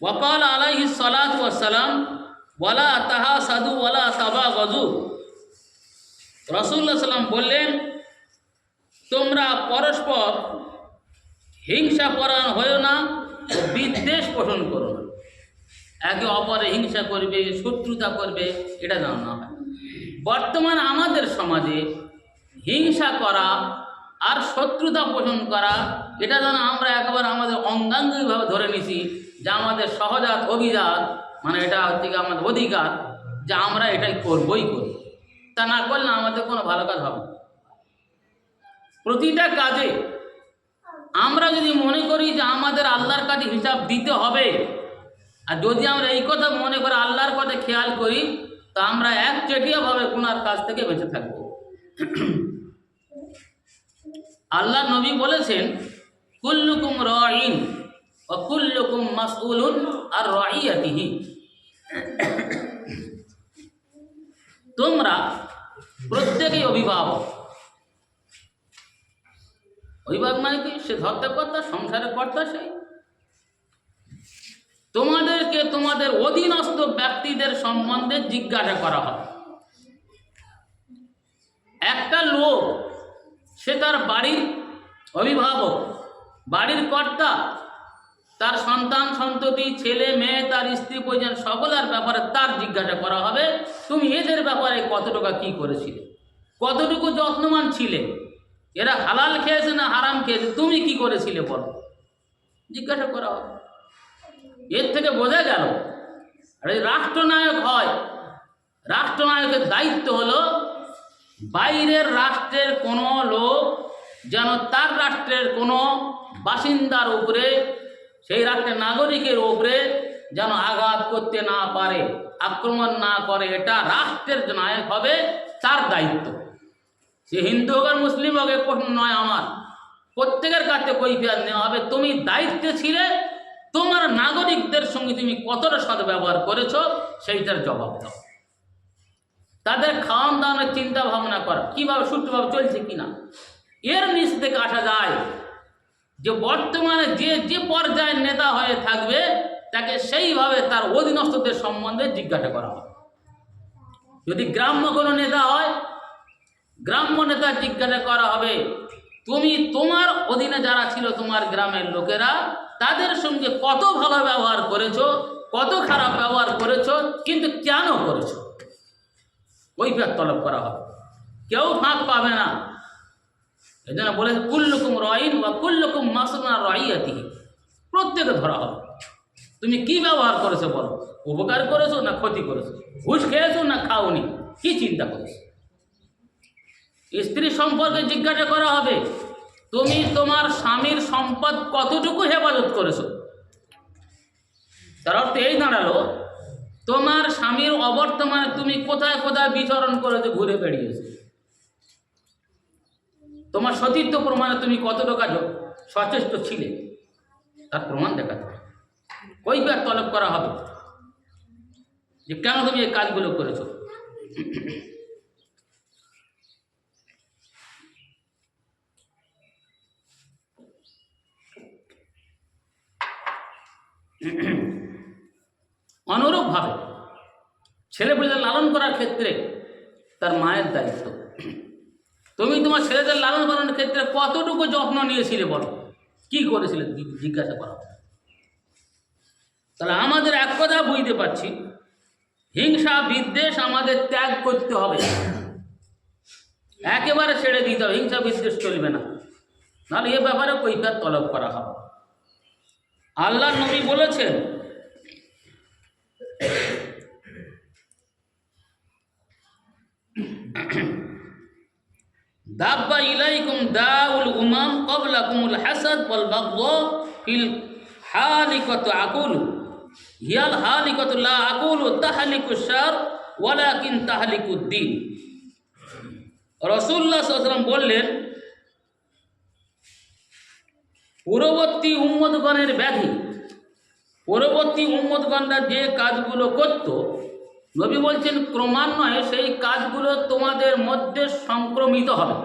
ওয়াকাল আলাইহিস সালাতু ওয়াস সালাম ওয়ালা তাহাসাদু ওয়ালা তাবাগাজু। রাসূলুল্লাহ সাল্লাম বললেন, তোমরা পরস্পর হিংসাপরায়ণ হয়েও না, বিদ্বেষ পোষণ করো না। একে অপরে হিংসা করবে, শত্রুতা করবে, এটা যেন না হয়। বর্তমান আমাদের সমাজে হিংসা করা আর শত্রুতা পোষণ করা, এটা যেন আমরা একেবারে আমাদের অঙ্গাঙ্গিভাবে ধরে নিছি যে আমাদের সহজাত অভিজাত, মানে এটা হচ্ছে আমাদের অধিকার, যে আমরা এটাই করবই করব। তা না করলে আমাদের কোনো ভালো কাজ হবে না। প্রতিটা কাজে আমরা যদি মনে করি যে আমাদের আল্লাহর কাছে হিসাব দিতে হবে, আর যদি আমরা এই কথা মনে করে আল্লাহর কথা খেয়াল করি, তা আমরা একচেটিয়াভাবে গুনার কাজ থেকে বেঁচে থাকব। আল্লাহ নবী বলেছেন, কুল্লুকুম রাঈন ওয়া কুল্লুকুম মাসউলুন আর রাইয়াতিহি। তোমরা প্রত্যেকেই অভিভাবক। অভিভাবক মানে কি? সে ধর্তকর্তা, সংসারের কর্তা। সেই তোমাদেরকে তোমাদের অধীনস্থ ব্যক্তিদের সম্বন্ধে জিজ্ঞাসা করা হবে। একটা লোক, সে তার বাড়ির অভিভাবক, বাড়ির কর্তা, তার সন্তান সন্ততি, ছেলে মেয়ে, তার স্ত্রী পরিজন সকলের ব্যাপারে তার জিজ্ঞাসা করা হবে, তুমি এদের ব্যাপারে কতটুকু কি করেছিলে, কতটুকু যত্নবান ছিলে, এরা হালাল খেয়েছে না হারাম খেয়েছে, তুমি কি করেছিলে বলো, জিজ্ঞাসা করা হবে। এর থেকে বোঝা গেল, আর এই রাষ্ট্রনায়ক হয়, রাষ্ট্রনায়কের দায়িত্ব হলো বাইরের রাষ্ট্রের কোনো লোক যেন তার রাষ্ট্রের কোনো বাসিন্দার উপরে, সেই রাষ্ট্রের নাগরিকের উপরে যেন আঘাত করতে না পারে, আক্রমণ না করে। এটা রাষ্ট্রের নায়ক হবে, তার দায়িত্ব। সে হিন্দু হোক আর মুসলিম হোক, এ প্রশ্ন নয় আমার, প্রত্যেকের কাছে কৈফিয়ত নেওয়া হবে। তুমি দায়িত্বে ছিলে, তোমার নাগরিকদের সঙ্গে তুমি কতটা সদ্ব্যবহার করেছো, সেইটার জবাব দাও। তাদের খাওয়ান দাওয়ানোর চিন্তা ভাবনা করা, কীভাবে সুষ্ঠুভাবে চলছে কিনা। এর নিচ থেকে আসা যায় যে বর্তমানে যে যে পর্যায়ের নেতা হয়ে থাকবে, তাকে সেইভাবে তার অধীনস্থদের সম্বন্ধে জিজ্ঞাসা করা হবে। যদি গ্রাম্য কোনো নেতা হয়, গ্রাম্য নেতা জিজ্ঞাসা করা হবে, তুমি তোমার অধীনে যারা ছিল তোমার গ্রামের লোকেরা, তাদের সঙ্গে কত ভালো ব্যবহার করেছো, কত খারাপ ব্যবহার করেছো, কিন্তু কেন করেছো, কৈফিয়ত তলব করা হবে। কেউ ফাঁক পাবে না। এই জন্য বলেছে, কুল্লুকুম রাঈন ওয়া কুল্লুকুম মাসউলুন আন রাইয়াতিহি। প্রত্যেকে ধরা হবে। তুমি কি ব্যবহার করেছো বলো, উপকার করেছো না ক্ষতি করেছো, ঘুষ খেয়েছো না খাওনি, কি চিন্তা করেছো। স্ত্রী সম্পর্কে জিজ্ঞাসা করা হবে, তুমি তোমার স্বামীর সম্পদ কতটুকু হেফাজত করেছো। তার অর্থ এই দাঁড়ালো, তোমার স্বামীর অবর্তমানে তুমি কোথায় কোথায় বিচরণ করেছো, ঘুরে বেড়িয়েছো। তোমার সতীত্ব প্রমাণে তুমি কতটুকু সচেষ্ট ছিলে, তার প্রমাণ দেখাতে হবে। কৈফিয়ত তলব করা হবে যে কেন তুমি এই কাজগুলো করেছো। অনুরূপভাবে ছেলেপেলেদের লালন করার ক্ষেত্রে তার মায়ের দায়িত্ব। তুমি তোমার ছেলেদের লালন পালনের ক্ষেত্রে কতটুকু যত্ন নিয়েছিলে বলো, কি করেছিলে, জিজ্ঞাসা করা। তাহলে আমাদের এক কথা বুঝতে পারছি, হিংসা বিদ্বেষ আমাদের ত্যাগ করতে হবে, একেবারে ছেড়ে দিতে হবে। হিংসা বিদ্বেষ চলবে না, নাহলে এ ব্যাপারে কৈফিয়ত তলব করা হবে। আল্লাহ নবী বলেছেন, দাব্বা ইলাইকুম দাউল উমাম ক্বাবলাকুমুল হাসাদ ওয়াল বাগদা ফিল হালিকাতু আকুলু হিয়াল হালিকাতু লা আকুলু তাহলিকুশ শার ওয়ালাকিন তাহলিকুদ্দিন। রাসূলুল্লাহ সাল্লাল্লাহু আলাইহি ওয়াসাল্লাম বললেন, পূর্ববর্তী উম্মতগণের ব্যাধি, পূর্ববর্তী উম্মতগণরা যে কাজগুলো করত, নবী বলছেন ক্রমান্বয়ে সেই কাজগুলো তোমাদের মধ্যে সংক্রমিত হবে।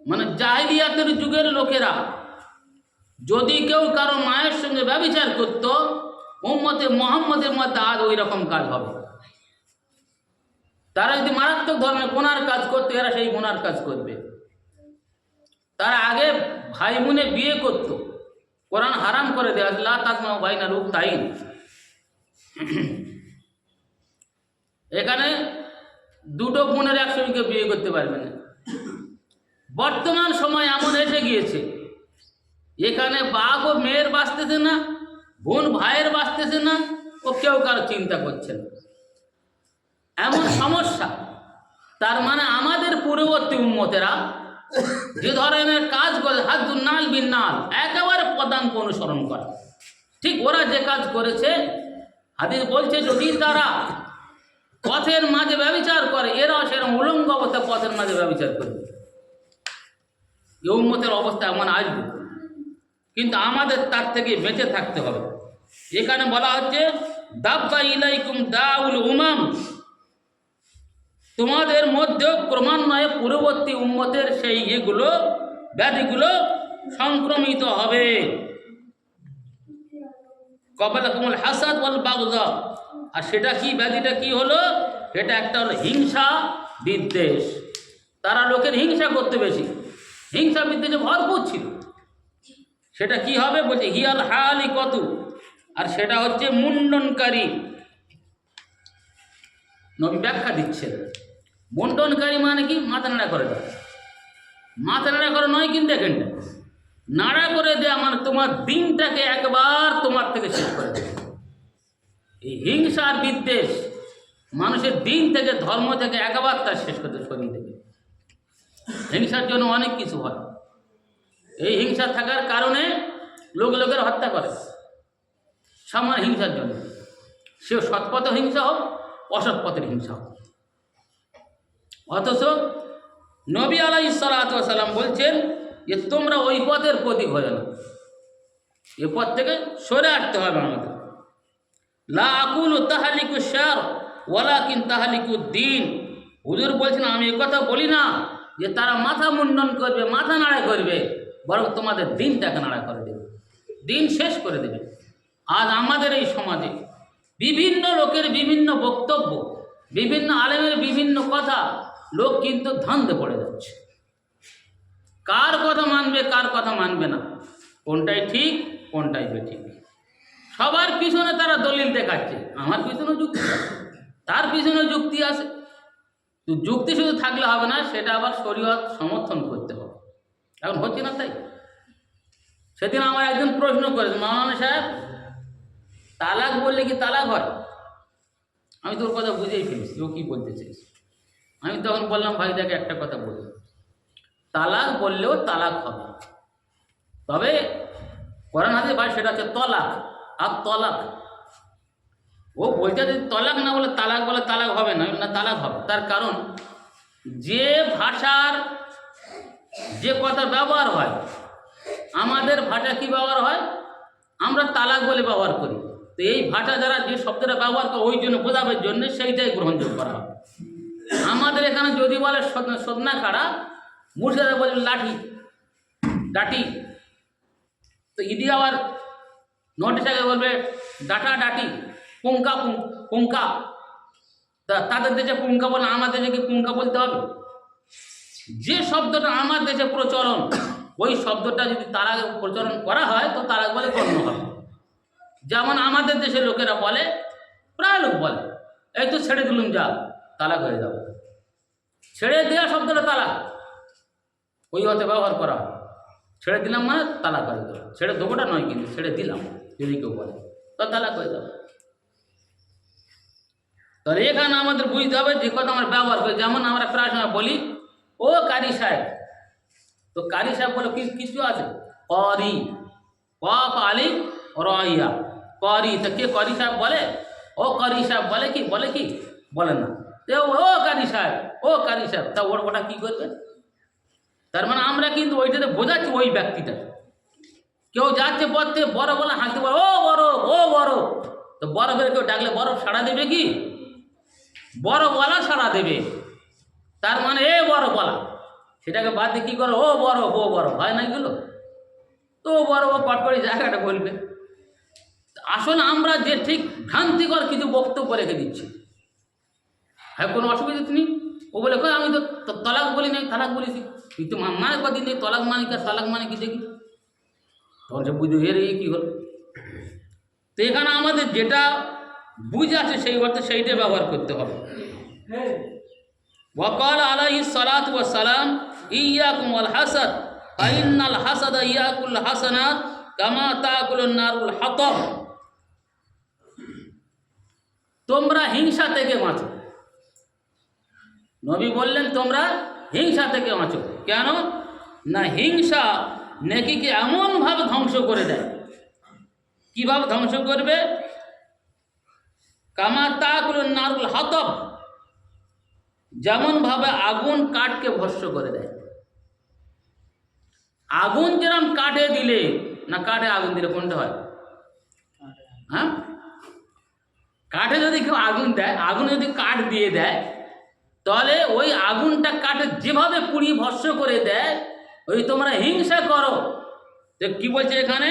মানে জাহিলিয়াতের যুগের লোকেরা যদি কেউ কারো মায়ের সঙ্গে ব্যভিচার করত, উম্মতে মুহাম্মদের মধ্যে আজ ওই রকম কাজ হবে। তারা যদি মারাত্মক ধর্মের গুনার কাজ করতো, এরা সেই গুনার কাজ করবে। তারা আগে ভাই বোনে বিয়ে করত, কোরআন হারাম করে দেওয়া লা তাসমাউ বাইনা রুকতাইন। এখানে দুটো বোনের একসঙ্গে বিয়ে করতে পারবে না। বর্তমান সময় এমন এসে গিয়েছে, এখানে বাঘ ও মেয়ের বাঁচতেছে না, বোন ভাইয়ের বাঁচতেছে না, ও কেউ কারো চিন্তা করছে না, এমন সমস্যা। তার মানে আমাদের পূর্ববর্তী উম্মতেরা যে ধরনের কাজ করে, হাদ্দুন নাল বিন নাল, একেবারে পদাঙ্ক অনুসরণ করে, ঠিক ওরা যে কাজ করেছে, হাদিস বলছে যদি তারা পথের মাঝে ব্যভিচার করে, এরাও সেরকম উলঙ্গ অবস্থা পথের মাঝে ব্যভিচার করবে। এই উম্মতের অবস্থা এমন আসবে, কিন্তু আমাদের তার থেকে বেঁচে থাকতে হবে। এখানে বলা হচ্ছে দাব্বা ইলাইকুম দাউল উমাম, তোমাদের মধ্যেও ক্রমান্বয়ে পূর্ববর্তী উম্মতের সেই এগুলো ব্যাধিগুলো সংক্রমিত হবে। কবালাকুমুল হাসাদ ওয়াল বাগদা, আর সেটা কি ব্যাধিটা কি হলো? এটা একটা হলো হিংসা বিদ্বেষ। তারা লোকের হিংসা করতে বেশি, হিংসা বিদ্বেষে ভরপুর ছিল। সেটা কি হবে বলছে হিয়াল হালি কত, আর সেটা হচ্ছে মুন্ডনকারী। নবী ব্যাখ্যা দিচ্ছেন মুন্ডনকারী মানে কি? মাথা নাড়া করে দেওয়া। মাথা নাড়া করে নয় কিন্তু, এখানটা নাড়া করে দেওয়া মানে তোমার দিনটাকে একবার তোমার থেকে শেষ করে দেবে। এই হিংসা আর বিদ্বেষ মানুষের দিন থেকে, ধর্ম থেকে একবার তার শেষ করতে সরিয়ে দেবে। হিংসার জন্য অনেক কিছু হয়। এই হিংসা থাকার কারণে লোকের হত্যা করে, সামান্য হিংসার জন্য। সে সৎপথ হিংসা হোক, অসৎ পথের হিংসা হোক। অথচ নবী আলাইহিস সালাতু ওয়াস সালাম বলছেন যে তোমরা ওই পথের প্রতীক হয়ে না, এ পথ থেকে সরে আসতে হবে আমাদের। লা আকুলু তাহলিকু শার ওয়ালাকিন তাহলিকু দ্বীন। হুজুর বলছেন আমি এ কথা বলি না যে তারা মাথা মুন্ডন করবে, মাথা নাড়া করবে, বরং তোমাদের দিনটাকে নাড়া করে দেবে, দিন শেষ করে দেবে। আজ আমাদের এই সমাজে বিভিন্ন লোকের বিভিন্ন বক্তব্য, বিভিন্ন আলেমের বিভিন্ন কথা, লোক কিন্তু ধান্দে পড়ে যাচ্ছে। কার কথা মানবে, কার কথা মানবে না, কোনটাই ঠিক, কোনটাই বেঠিক, সবার পিছনে তারা দলিল দেখাচ্ছে। আমার পিছনেও যুক্তি আছে, তার পিছনেও যুক্তি আছে। তো যুক্তি শুধু থাকলে হবে না, সেটা আবার শরীয়ত সমর্থন করতে হবে। এখন হচ্ছে না তাই? সেদিন আমার একজন প্রশ্ন করেছে, মাওলানা সাহেব তালাক বললে কি তালাক হয়? আমি তোর কথা বুঝেই ফেলেছি ও কী বলতে চেয়েছি। আমি তখন বললাম ভাই দেখে একটা কথা বলি, তালাক বললেও তালাক হবে, তবে কোরআন হাদিস ভাই সেটা হচ্ছে তলাক আর তলাক। ও বলছে যদি তলাক না বলে তালাক বলে তালাক হবে না, না তালাক হবে। তার কারণ যে ভাষার যে কথা ব্যবহার হয়, আমাদের ভাষা কি ব্যবহার হয়, আমরা তালাক বলে ব্যবহার করি। তো এই ভাষা যারা যে শব্দটা ব্যবহার করে ওই জন্য বোঝাবার জন্য সেইটাই গ্রহণযোগ্য করা হবে। আমাদের এখানে যদি বলে সদনা খাড়া, মুর্শিদাবাদে বলবে লাঠি ডাটি, তো ইডি আবার নোটিশ আগে বলবে ডাটা ডাটি, পুঙ্কা পুঙ্কা। তাদের দেশে পুঙ্কা বলে, আমার দেশে কি পুঙ্কা বলতে হবে? যে শব্দটা আমার দেশে প্রচলন, ওই শব্দটা যদি তালাক প্রচলন করা হয় তো তালাক বলে গণ্য হবে। যেমন আমাদের দেশের লোকেরা বলে, প্রায় লোক বলে এই তো ছেড়ে দিলুম যা, তালাক হয়ে যাবে। ছেড়ে দেওয়া শব্দটা তালাক, ওই হতে ব্যবহার করা হয়। ছেড়ে দিলাম মানে তালাক হয়ে যাবে। ছেড়ে দেবোটা নয়, কিন্তু ছেড়ে দিলাম যদি কেউ বলে তো তালাক হয়ে যাবে। তাহলে এখানে আমাদের বুঝতে হবে যে কথা আমরা ব্যবহার করি। যেমন আমরা প্রায় সময় বলি ও কারি সাহেব, তো কারি সাহেব বলে কিছু আছে করি, কফ আলিফ রইয়া করি, তো কে করি সাহেব বলে? ও করি সাহেব বলে কি? বলে কি? বলে না। ও কারি সাহেব, ও কারি সাহেব, তা ওটা কী করবে? তার মানে আমরা কিন্তু ওইটাতে বোঝাচ্ছি ওই ব্যক্তিটা। কেউ যাচ্ছে পথ থেকে বড় বলে হাসতে বলে ও বড়, ও বড়, তো বড় করে কেউ ডাকলে বরফ সাড়া দেবে কি? বড় বলা সাড়া দেবে। তার মানে এ বড় বলা, সেটাকে বাদ দিয়ে কী করো ও বড়, ও বড়, হয় না এগুলো? তো বড় কট করে জায়গাটা বলবে। আসলে আমরা যে ঠিক ভ্রান্তিকর কিছু বক্তব্য রেখে দিচ্ছি। হ্যাঁ, কোনো অসুবিধা নেই। ও বলে কই আমি তো তলাক বলি নাই, তালাক বলেছি। তুই তো মানে কদিন নেই তলাক মানে কি তালাক মানে কি দেখি, তখন সে বুঝতে হেরে কী হল। তো এখানে আমাদের যেটা বুঝে আছে সেই অর্থে সেইটা ব্যবহার করতে হবে। ওয়াকাল আলাইহিস সালাতু ওয়াস সালাম ইয়াকুম ওয়াল হাসাদ ফাইন্নাল হাসাদা ইয়াকুল হাসানাত কামা তাকুলুন নারুল হাতাব। তোমরা হিংসা থেকে বাঁচো। নবী বললেন তোমরা হিংসা থেকে বাঁচো। কেন না, হিংসা নেকিকে এমনভাবে ধ্বংস করে দেয়। কিভাবে ধ্বংস করবে? কামা তাকুলুন নারুল হাতাব, যেমনভাবে আগুন কাঠকে ভস্ম করে দেয়। আগুন যেরকম কাঠে দিলে না, কাঠে আগুন দিলে কোনটা হয়? হ্যাঁ, কাঠে যদি কেউ আগুন দেয়, আগুন যদি কাঠ দিয়ে দেয়, তাহলে ওই আগুনটা কাঠে যেভাবে পুড়িয়ে ভস্ম করে দেয়, ওই তোমরা হিংসা করো। তো কি বলছে এখানে?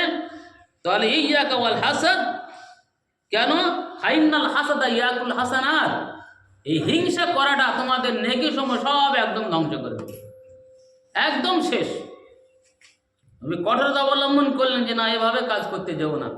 তাহলে ইয়াকা ওয়াল হাসাদ, কেন? ফাইনাল হাসাদা ইয়াকুল হাসানাত, এই হিংসা করাটা তোমাদের নেকি সময় সব একদম ধ্বংস করে দেবে, একদম শেষ। আমি কঠোরতা অবলম্বন করলেন যে না, এভাবে কাজ করতে যাবো না।